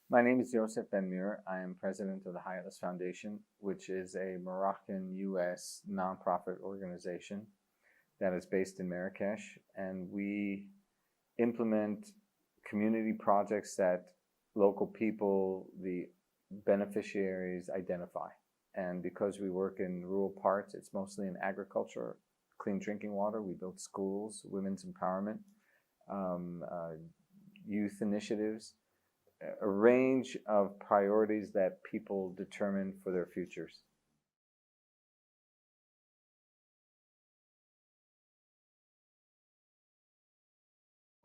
My name is Yossef Ben-Meir. I am president of the High Atlas Foundation, which is a Moroccan U.S. nonprofit organization that is based in Marrakesh. And we implement community projects that local people, the beneficiaries, identify. And because we work in rural parts, it's mostly in agriculture, clean drinking water. We build schools, women's empowerment, youth initiatives, a range of priorities that people determine for their futures.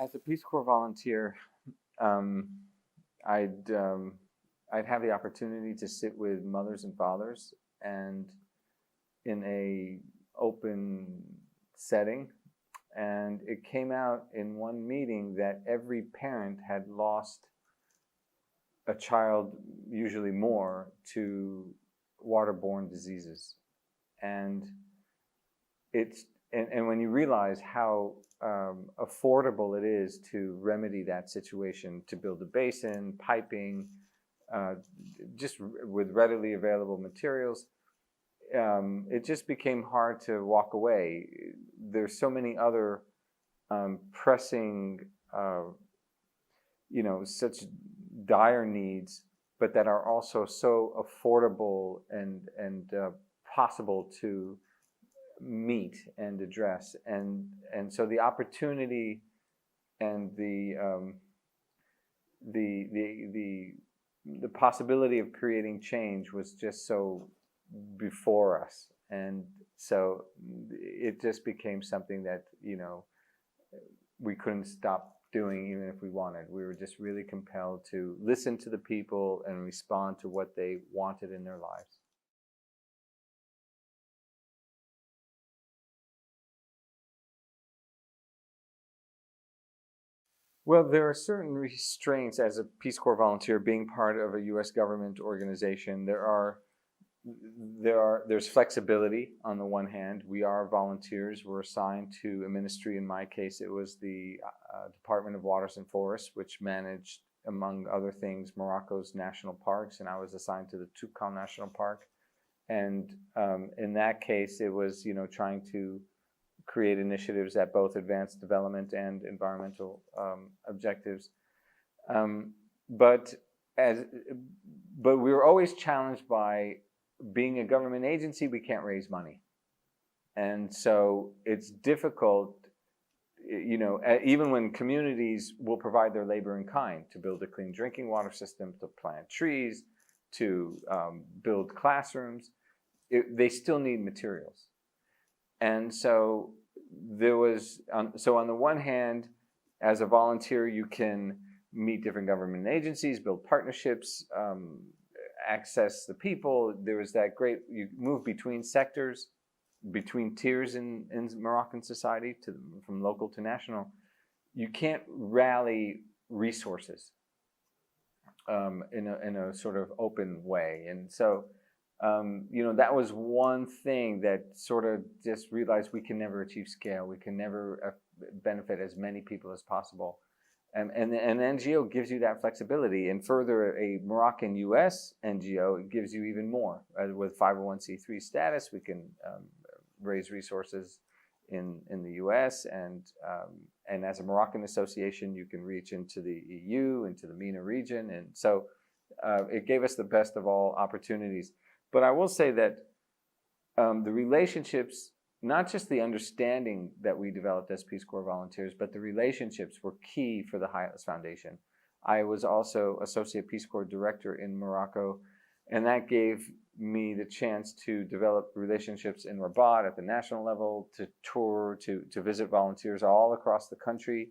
As a Peace Corps volunteer, um, I'd I'd have the opportunity to sit with mothers and fathers, and in a open setting, and it came out in one meeting that every parent had lost a child, usually more, to waterborne diseases. And it's and when you realize how affordable it is to remedy that situation, to build a basin, piping, just with readily available materials, it just became hard to walk away. There's so many other pressing, such dire needs, but that are also so affordable and possible to meet and address, and so the opportunity and the possibility of creating change was just so before us, and so it just became something that we couldn't stop doing even if we wanted. We were just really compelled to listen to the people and respond to what they wanted in their lives. Well, there are certain restraints as a Peace Corps volunteer being part of a U.S. government organization. There's flexibility on the one hand. We are volunteers. We're assigned to a ministry. In my case, it was the Department of Waters and Forests, which managed, among other things, Morocco's national parks, and I was assigned to the Toucan National Park. And in that case, it was trying to create initiatives that both advance development and environmental objectives. But we were always challenged by being a government agency. We can't raise money, and so it's difficult. Even when communities will provide their labor in kind to build a clean drinking water system, to plant trees, to build classrooms, they still need materials. And so there was, so on the one hand, as a volunteer, you can meet different government agencies, build partnerships, access the people. There was that great, you move between sectors, between tiers in Moroccan society, from local to national. You can't rally resources in a sort of open way. And so that was one thing that sort of just realized we can never achieve scale. We can never benefit as many people as possible. And an NGO gives you that flexibility. And further, a Moroccan US NGO gives you even more. With 501c3 status, we can raise resources in the US. And as a Moroccan association, you can reach into the EU, into the MENA region. And so it gave us the best of all opportunities. But I will say that the relationships, not just the understanding that we developed as Peace Corps volunteers, but the relationships were key for the High Atlas Foundation. I was also Associate Peace Corps Director in Morocco, and that gave me the chance to develop relationships in Rabat at the national level, to tour, to visit volunteers all across the country.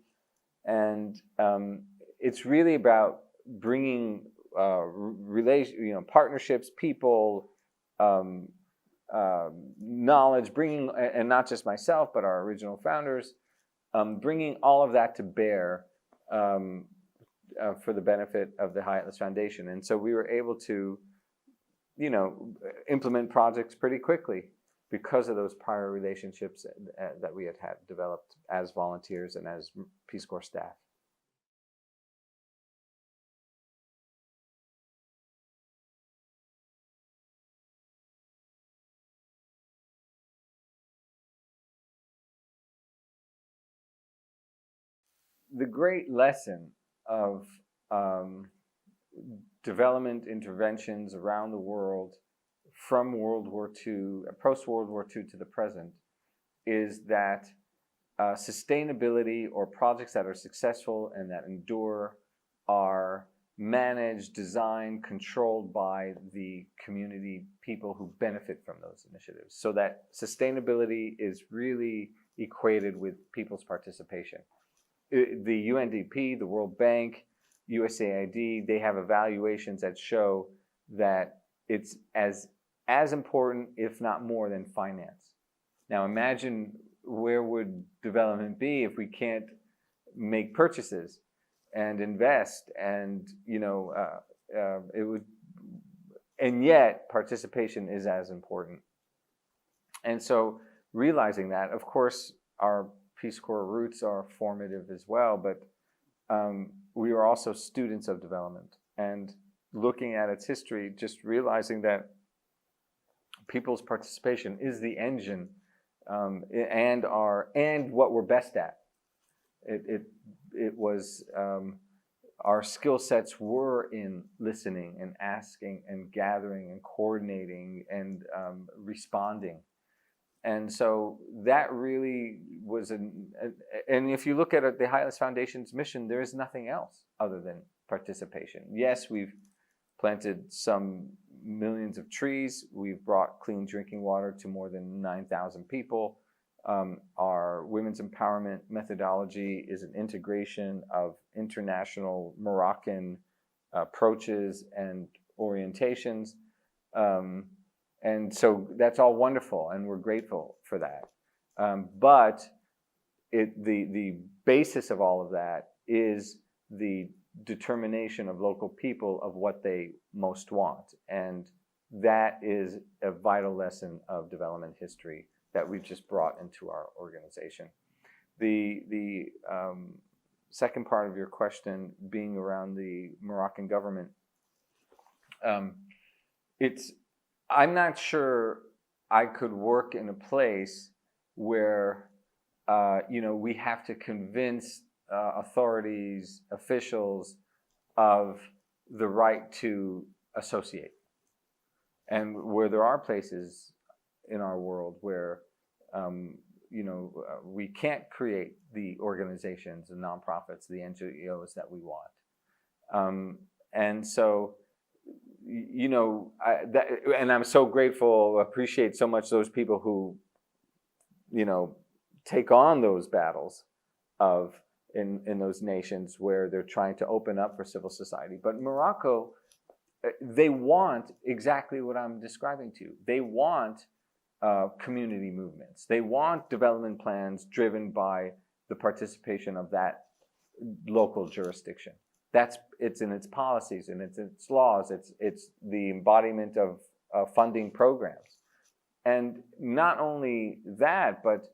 And it's really about bringing partnerships, people, knowledge, bringing, and not just myself, but our original founders, bringing all of that to bear for the benefit of the High Atlas Foundation. And so we were able to, implement projects pretty quickly because of those prior relationships that we had developed as volunteers and as Peace Corps staff. the great lesson of development interventions around the world from World War II, post-World War II to the present, is that sustainability, or projects that are successful and that endure, are managed, designed, controlled by the community people who benefit from those initiatives. So that sustainability is really equated with people's participation. The UNDP, the World Bank, USAID, they have evaluations that show that it's as important, if not more, than finance. Now imagine, where would development be if we can't make purchases and invest, and it would, and yet participation is as important. And so realizing that, of course, our Peace Corps roots are formative as well, but we are also students of development, and looking at its history, just realizing that people's participation is the engine, and what we're best at. It was our skill sets were in listening and asking and gathering and coordinating and responding. And so that really was and if you look at the Hylas Foundation's mission, there is nothing else other than participation. Yes, we've planted some millions of trees. We've brought clean drinking water to more than 9,000 people. Our women's empowerment methodology is an integration of international Moroccan approaches and orientations. And so that's all wonderful, and we're grateful for that. But the basis of all of that is the determination of local people of what they most want. And that is a vital lesson of development history that we've just brought into our organization. The second part of your question being around the Moroccan government, I'm not sure I could work in a place where we have to convince authorities, officials of the right to associate, and where there are places in our world where we can't create the organizations, the nonprofits, the NGOs that we want, and so. And I'm so grateful, appreciate so much those people who, take on those battles in those nations where they're trying to open up for civil society. But Morocco, they want exactly what I'm describing to you. They want community movements. They want development plans driven by the participation of that local jurisdiction. It's in its policies and it's its laws. It's the embodiment of funding programs, and not only that, but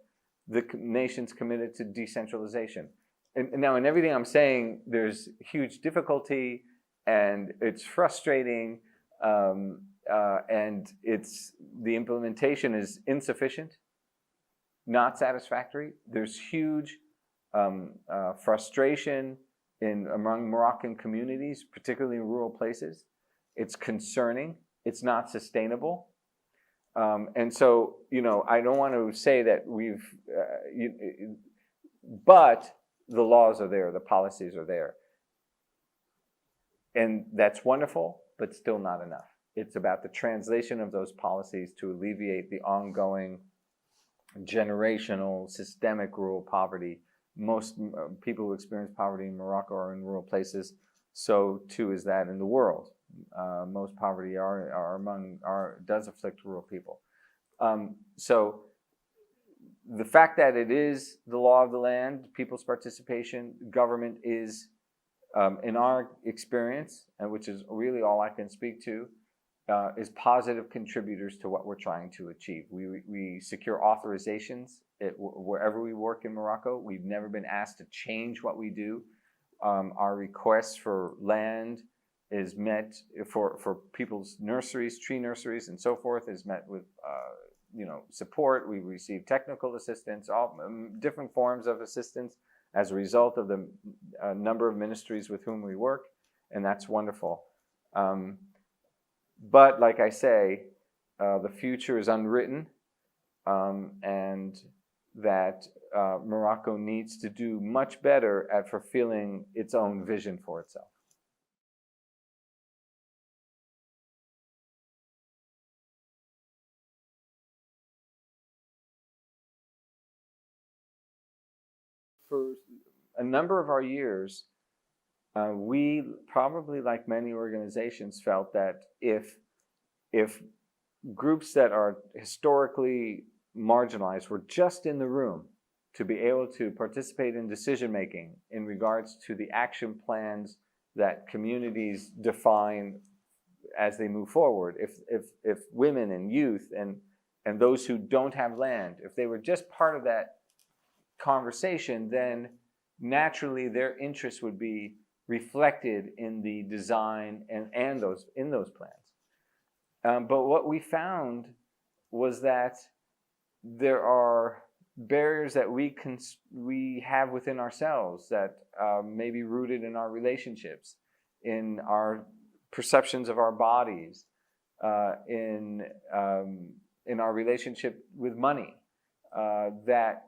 the nation's committed to decentralization. And now, in everything I'm saying, there's huge difficulty, and it's frustrating, and the implementation is insufficient, not satisfactory. There's huge frustration among Moroccan communities, particularly in rural places. It's concerning. It's not sustainable. And so, I don't want to say that but the laws are there, the policies are there. And that's wonderful, but still not enough. It's about the translation of those policies to alleviate the ongoing generational, systemic rural poverty. Most people who experience poverty in Morocco are in rural places. So too is that in the world. Most poverty does afflict rural people. So the fact that it is the law of the land, people's participation, government is, in our experience, and which is really all I can speak to, is positive contributors to what we're trying to achieve. We secure authorizations wherever we work in Morocco. We've never been asked to change what we do. Our requests for land is met for people's nurseries, tree nurseries, and so forth, is met with support. We receive technical assistance, all different forms of assistance as a result of the number of ministries with whom we work, and that's wonderful. But like I say, the future is unwritten, and that Morocco needs to do much better at fulfilling its own vision for itself. For a number of our years, we probably, like many organizations, felt that if groups that are historically marginalized were just in the room to be able to participate in decision making in regards to the action plans that communities define as they move forward, if women and youth and those who don't have land, if they were just part of that conversation, then naturally their interests would be reflected in the design and in those plans. But what we found was that there are barriers that we have within ourselves that may be rooted in our relationships, in our perceptions of our bodies, in our relationship with money, that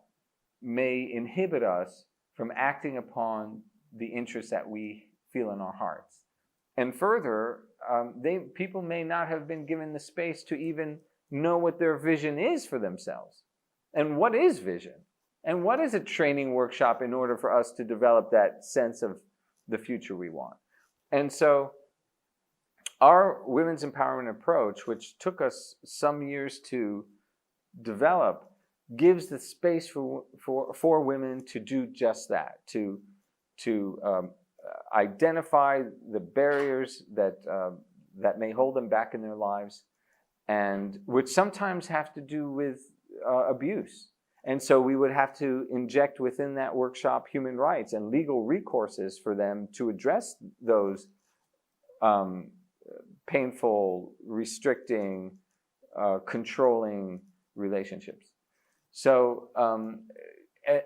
may inhibit us from acting upon the interests that we feel in our hearts. And further, people may not have been given the space to even know what their vision is for themselves. And what is vision? And what is a training workshop in order for us to develop that sense of the future we want? And so our women's empowerment approach, which took us some years to develop, gives the space for women to do just that, to identify the barriers that may hold them back in their lives, and which sometimes have to do with abuse. And so we would have to inject within that workshop human rights and legal recourses for them to address those painful, restricting, controlling relationships. So,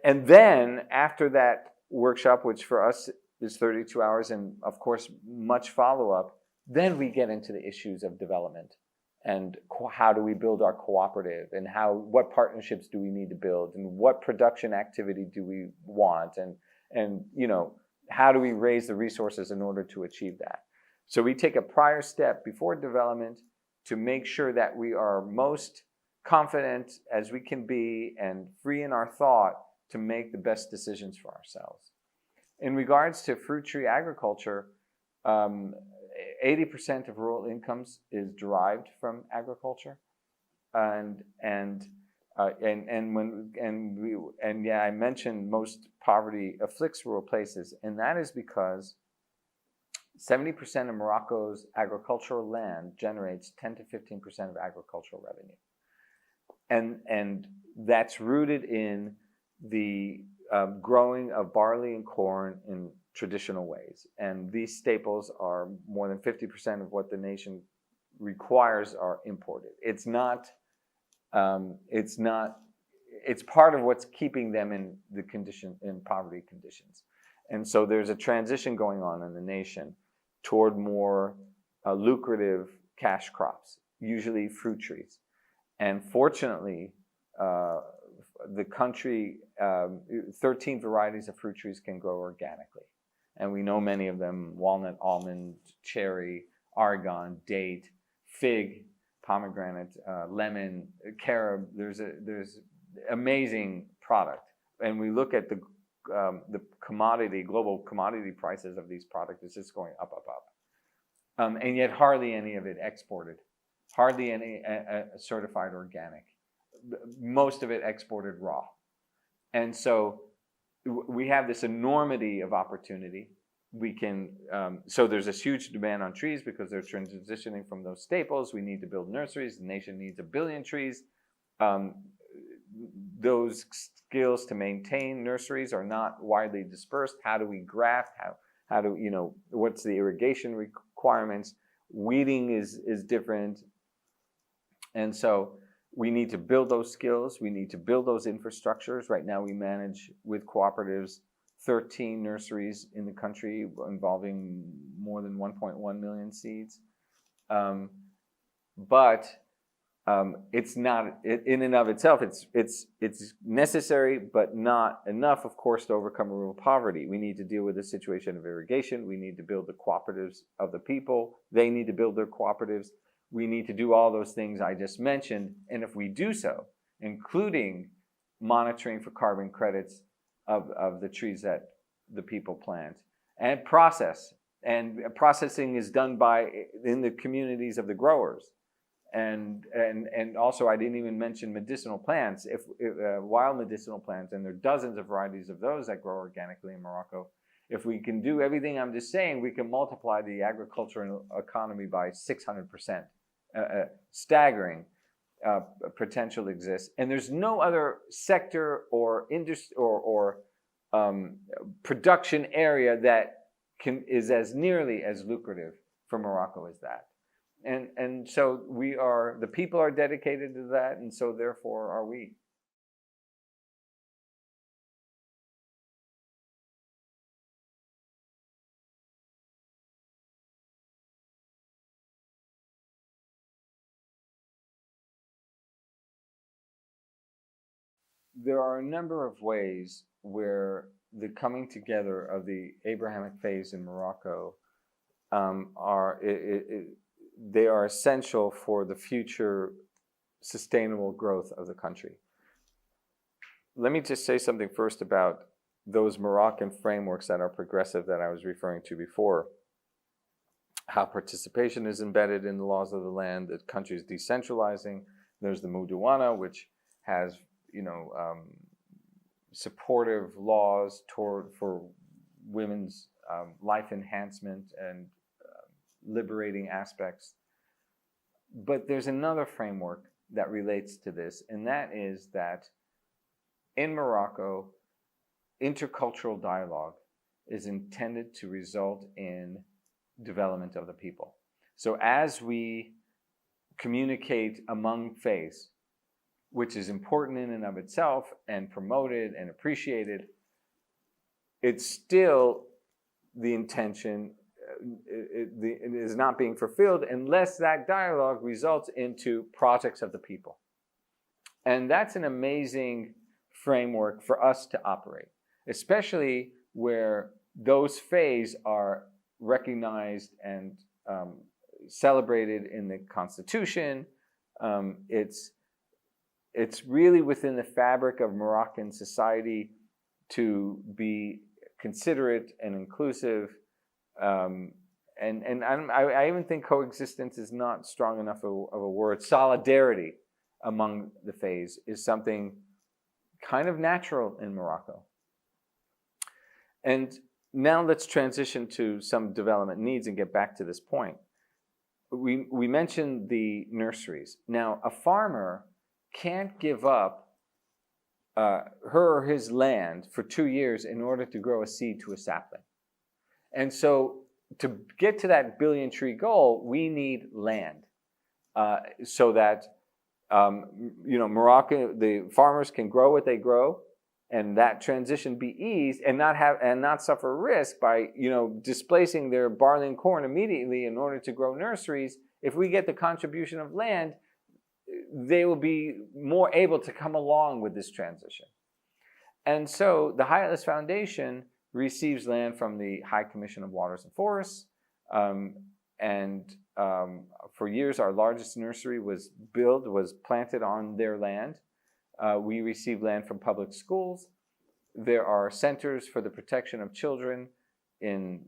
and then after that workshop, which for us is 32 hours and of course much follow-up, then we get into the issues of development and how do we build our cooperative, and what partnerships do we need to build, and what production activity do we want, and how do we raise the resources in order to achieve that. So we take a prior step before development to make sure that we are most confident as we can be and free in our thought to make the best decisions for ourselves. In regards to fruit tree agriculture, 80% of rural incomes is derived from agriculture, I mentioned most poverty afflicts rural places, and that is because 70% of Morocco's agricultural land generates 10 to 15% of agricultural revenue. And that's rooted in the growing of barley and corn in traditional ways. And these staples are more than 50% of what the nation requires are imported. It's part of what's keeping them in poverty conditions. And so there's a transition going on in the nation toward more lucrative cash crops, usually fruit trees. And fortunately, the country, 13 varieties of fruit trees can grow organically. And we know many of them: walnut, almond, cherry, argan, date, fig, pomegranate, lemon, carob. There's amazing product. And we look at the global commodity prices of these products, it's just going up, up, up. And yet hardly any of it exported. Hardly any certified organic. Most of it exported raw. And so we have this enormity of opportunity. We can, so there's this huge demand on trees because they're transitioning from those staples. We need to build nurseries. The nation needs 1 billion trees. Those skills to maintain nurseries are not widely dispersed. How do we graft? How do, what's the irrigation requirements? Weeding is different. And so we need to build those skills. We need to build those infrastructures. Right now we manage with cooperatives 13 nurseries in the country involving more than 1.1 million seeds. But it's not in and of itself. It's necessary, but not enough, of course, to overcome rural poverty. We need to deal with the situation of irrigation. We need to build the cooperatives of the people. They need to build their cooperatives. We need to do all those things I just mentioned. And if we do so, including monitoring for carbon credits of the trees that the people plant, and processing is done in the communities of the growers. And also, I didn't even mention medicinal plants. If wild medicinal plants, and there are dozens of varieties of those that grow organically in Morocco. If we can do everything I'm just saying, we can multiply the agricultural economy by 600%. Staggering potential exists, and there's no other sector or industry or production area that is as nearly as lucrative for Morocco as that. And so the people are dedicated to that, and so therefore are we. There are a number of ways where the coming together of the Abrahamic phase in Morocco they are essential for the future sustainable growth of the country. Let me just say something first about those Moroccan frameworks that are progressive that I was referring to before. How participation is embedded in the laws of the land, the country is decentralizing. There's the Moudawana, which has supportive laws for women's life enhancement and liberating aspects. But there's another framework that relates to this, and that is that in Morocco, intercultural dialogue is intended to result in development of the people. So as we communicate among faiths, which is important in and of itself and promoted and appreciated, it's still the intention, it is not being fulfilled unless that dialogue results into projects of the people. And that's an amazing framework for us to operate, especially where those faiths are recognized and celebrated in the Constitution. It's really within the fabric of Moroccan society to be considerate and inclusive. I even think coexistence is not strong enough of a word. Solidarity among the faiths is something kind of natural in Morocco. And now let's transition to some development needs and get back to this point. We mentioned the nurseries. Now, a farmer can't give up her or his land for 2 years in order to grow a seed to a sapling. And so to get to that billion tree goal, we need land so that Morocco, the farmers can grow what they grow, and that transition be eased and not suffer risk by displacing their barley and corn immediately in order to grow nurseries. If we get the contribution of land, they will be more able to come along with this transition. And so the High Atlas Foundation receives land from the High Commission of Waters and Forests. For years, our largest nursery was planted on their land. We receive land from public schools. There are centers for the protection of children. There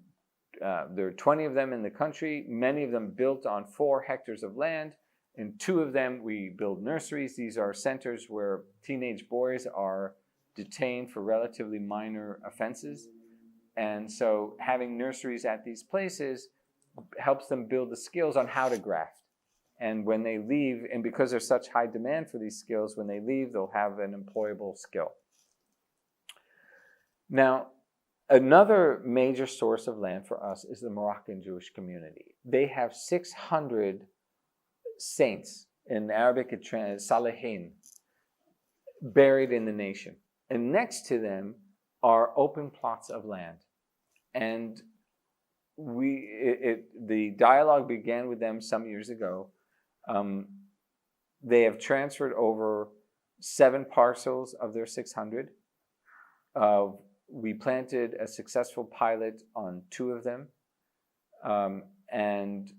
are 20 of them in the country, many of them built on 4 hectares of land. In 2 of them, we build nurseries. These are centers where teenage boys are detained for relatively minor offenses. And so having nurseries at these places helps them build the skills on how to graft. And when they leave, and because there's such high demand for these skills, when they leave, they'll have an employable skill. Now, another major source of land for us is the Moroccan Jewish community. They have 600 saints, in Arabic it's Salihin, buried in the nation. And next to them are open plots of land. And the dialogue began with them some years ago. They have transferred over 7 parcels of their 600. We planted a successful pilot on 2 of them. And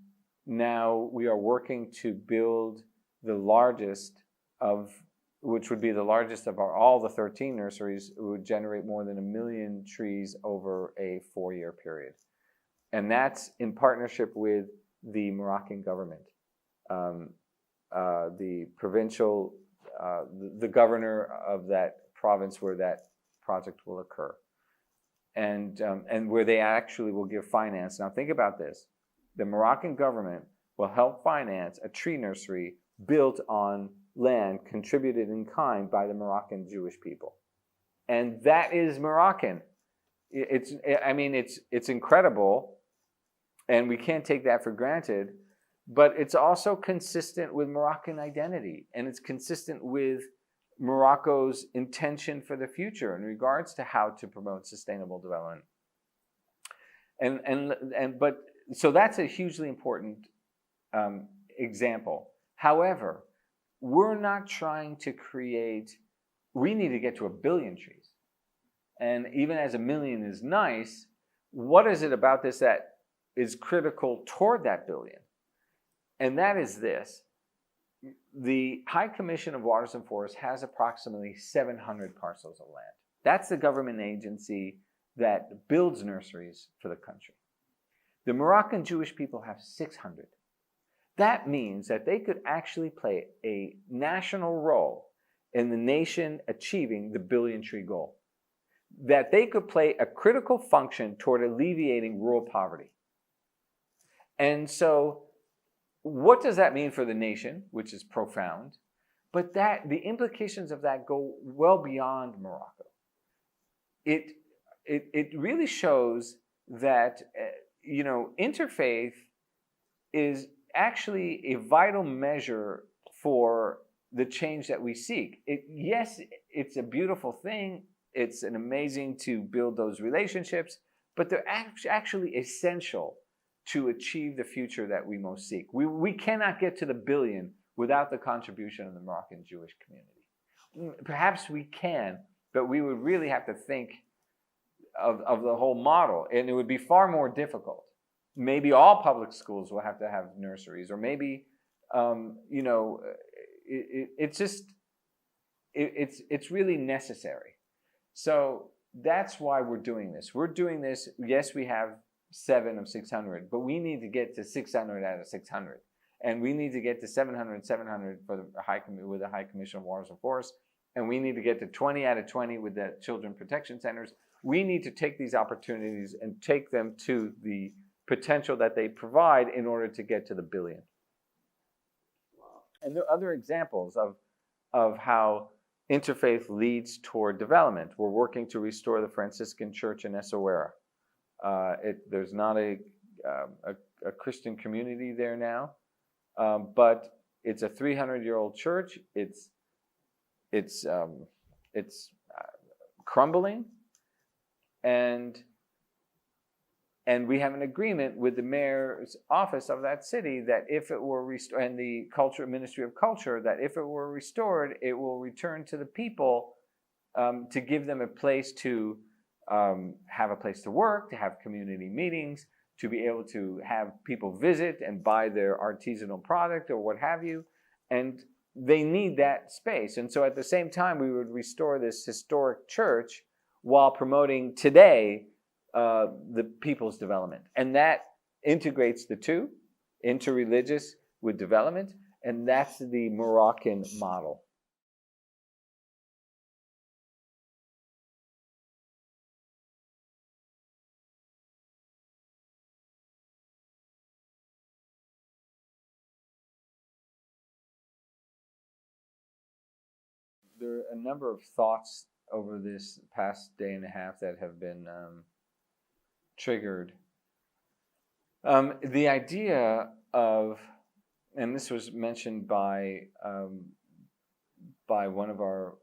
now we are working to build the largest of, which would be the largest of all the 13 nurseries. It would generate more than 1 million trees over a 4-year period. And that's in partnership with the Moroccan government. The provincial, the governor of that province where that project will occur. And where they actually will give finance. Now think about this. The Moroccan government will help finance a tree nursery built on land contributed in kind by the Moroccan Jewish people. And that is Moroccan. It's incredible, and we can't take that for granted, but it's also consistent with Moroccan identity, and it's consistent with Morocco's intention for the future in regards to how to promote sustainable development. But so that's a hugely important example. However, we're not trying to create, we need to get to 1 billion trees. And even as 1 million is nice, what is it about this that is critical toward that billion? And that is this. The High Commission of Waters and Forests has approximately 700 parcels of land. That's the government agency that builds nurseries for the country. The Moroccan Jewish people have 600. That means that they could actually play a national role in the nation achieving the 1 billion tree goal. That they could play a critical function toward alleviating rural poverty. And so, what does that mean for the nation, which is profound? But the implications of that go well beyond Morocco. It really shows that interfaith is actually a vital measure for the change that we seek. Yes, it's a beautiful thing. It's an amazing to build those relationships, but they're actually essential to achieve the future that we most seek. We cannot get to the 1 billion without the contribution of the Moroccan Jewish community. Perhaps we can, but we would really have to think of the whole model, and it would be far more difficult. Maybe all public schools will have to have nurseries, or maybe, it's really necessary. So that's why we're doing this. We're doing this, yes, we have 7 of 600, but we need to get to 600 out of 600. And we need to get to 700 for with the High Commission of Waters and Forests. And we need to get to 20 out of 20 with the Children Protection Centers. We need to take these opportunities and take them to the potential that they provide in order to get to the 1 billion. And there are other examples of how interfaith leads toward development. We're working to restore the Franciscan Church in Essaouira. There's not a Christian community there now, but it's a 300-year-old church. It's crumbling, and we have an agreement with the mayor's office of that city that if it were restored, and the Ministry of Culture, that if it were restored, it will return to the people to give them a place to have a place to work, to have community meetings, to be able to have people visit and buy their artisanal product or what have you. And they need that space. And so at the same time, we would restore this historic church while promoting today the people's development. And that integrates the two, interreligious with development, and that's the Moroccan model. There are a number of thoughts over this past day and a half that have been triggered. The idea of, and this was mentioned by one of our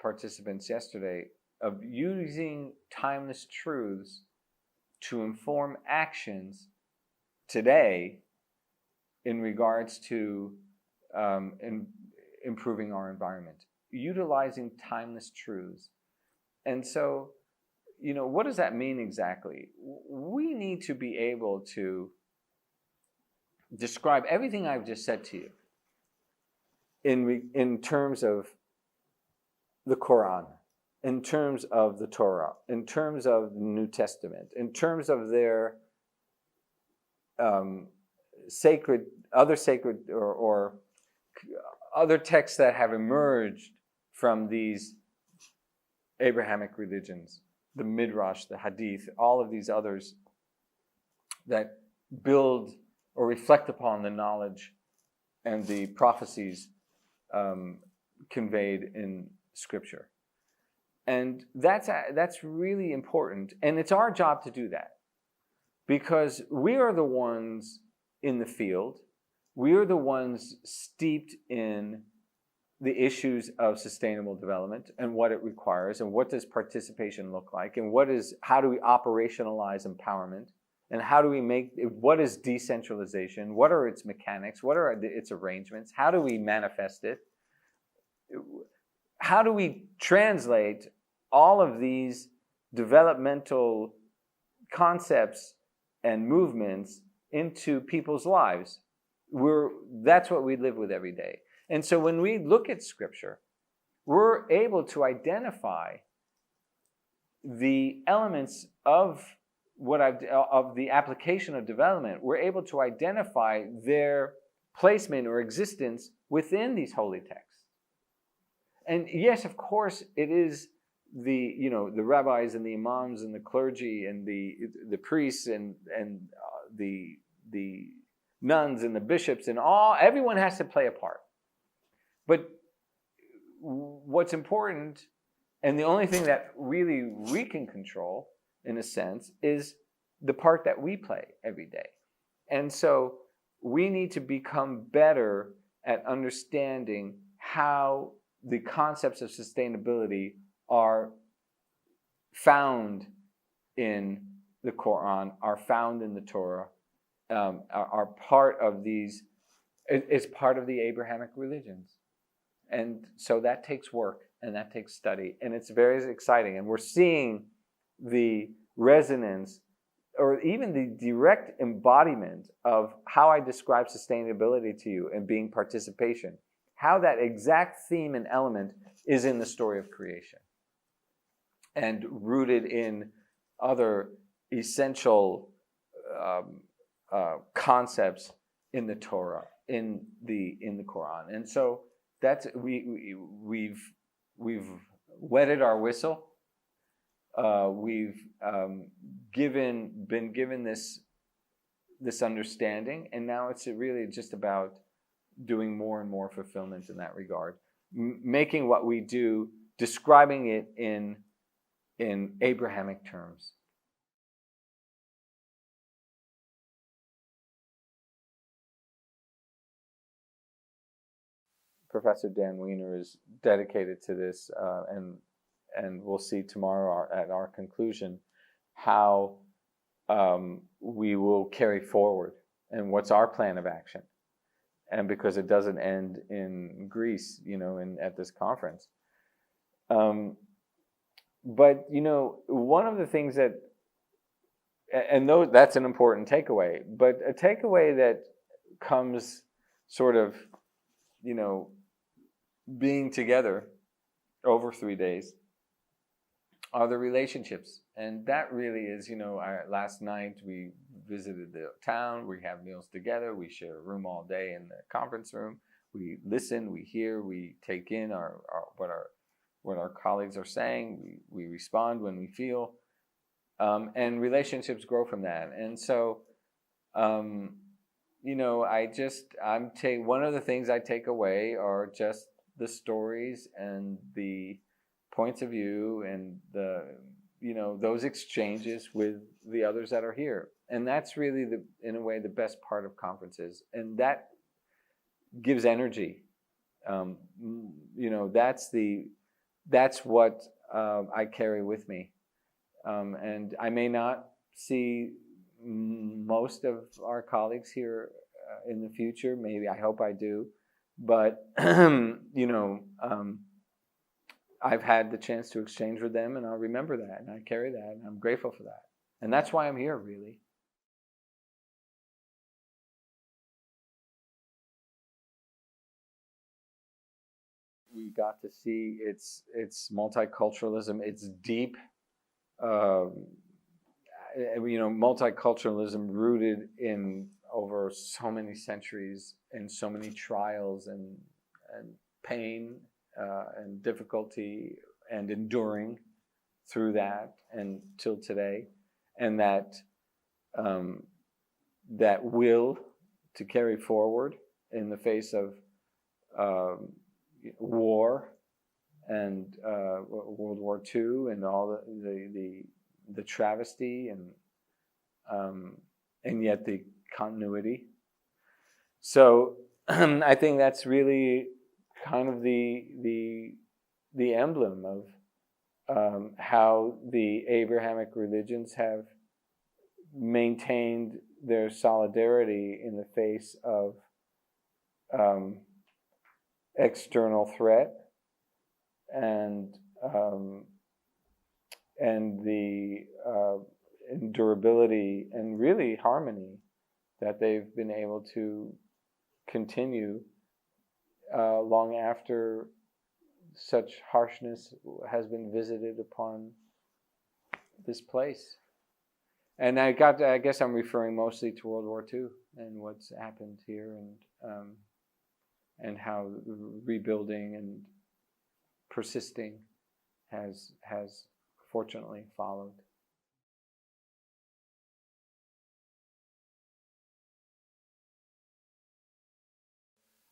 participants yesterday, of using timeless truths to inform actions today in regards to improving our environment, utilizing timeless truths. And so, what does that mean exactly? We need to be able to describe everything I've just said to you in terms of the Quran, in terms of the Torah, in terms of the New Testament, in terms of their other sacred or other texts that have emerged from these Abrahamic religions, the Midrash, the Hadith, all of these others that build or reflect upon the knowledge and the prophecies conveyed in Scripture. And that's really important. And it's our job to do that, because we are the ones in the field. We are the ones steeped in the issues of sustainable development and what it requires, and what does participation look like, and how do we operationalize empowerment, and what is decentralization, what are its mechanics, what are its arrangements, how do we manifest it, how do we translate all of these developmental concepts and movements into people's lives. That's what we live with every day. And so when we look at Scripture, we're able to identify the elements of the application of development. We're able to identify their placement or existence within these holy texts. And yes, of course, it is the rabbis and the imams and the clergy and the priests and the nuns and the bishops and everyone has to play a part. But what's important, and the only thing that really we can control, in a sense, is the part that we play every day. And so we need to become better at understanding how the concepts of sustainability are found in the Quran, are found in the Torah, are part of these, is part of the Abrahamic religions. And so that takes work and that takes study, and it's very exciting. And we're seeing the resonance or even the direct embodiment of how I describe sustainability to you and being participation, how that exact theme and element is in the story of creation and rooted in other essential concepts in the Torah, in the Quran. And so that's we've wetted our whistle. We've been given this understanding, and now it's really just about doing more and more fulfillment in that regard, making what we do, describing it in Abrahamic terms. Professor Dan Wiener is dedicated to this, and we'll see tomorrow at our conclusion how we will carry forward and what's our plan of action. And because it doesn't end in Greece, at this conference. But, one of the things that's an important takeaway, but a takeaway that comes sort of, being together over 3 days are the relationships. And that really is, last night we visited the town, we have meals together, we share a room all day in the conference room, we listen, we hear, we take in what our colleagues are saying, we respond when we feel, and relationships grow from that. And so, one of the things I take away are just the stories and the points of view and those exchanges with the others that are here. And that's really in a way the best part of conferences, and that gives energy. That's what I carry with me. And I may not see most of our colleagues here in the future. Maybe, I hope I do. But, I've had the chance to exchange with them, and I'll remember that, and I carry that, and I'm grateful for that. And that's why I'm here, really. We got to see its multiculturalism, its deep, multiculturalism rooted in over so many centuries and so many trials and pain and difficulty and enduring through that and till today, and that that will to carry forward in the face of war and World War II and all the travesty and yet the continuity. So I think that's really kind of the emblem of how the Abrahamic religions have maintained their solidarity in the face of external threat and the durability and really harmony that they've been able to continue long after such harshness has been visited upon this place. And I guess I'm referring mostly to World War II and what's happened here, and how rebuilding and persisting has fortunately followed.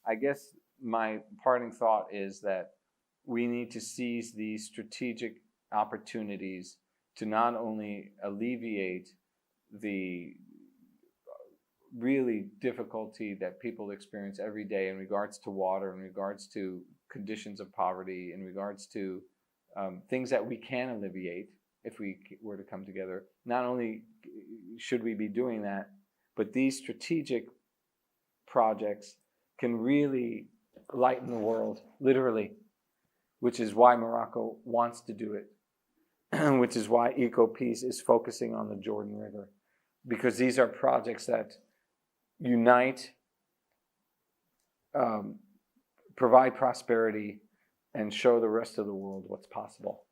I guess my parting thought is that we need to seize these strategic opportunities to not only alleviate the really difficulty that people experience every day in regards to water, in regards to conditions of poverty, in regards to things that we can alleviate if we were to come together. Not only should we be doing that, but these strategic projects can really lighten the world, literally, which is why Morocco wants to do it, which is why EcoPeace is focusing on the Jordan River, because these are projects that unite, provide prosperity, and show the rest of the world what's possible.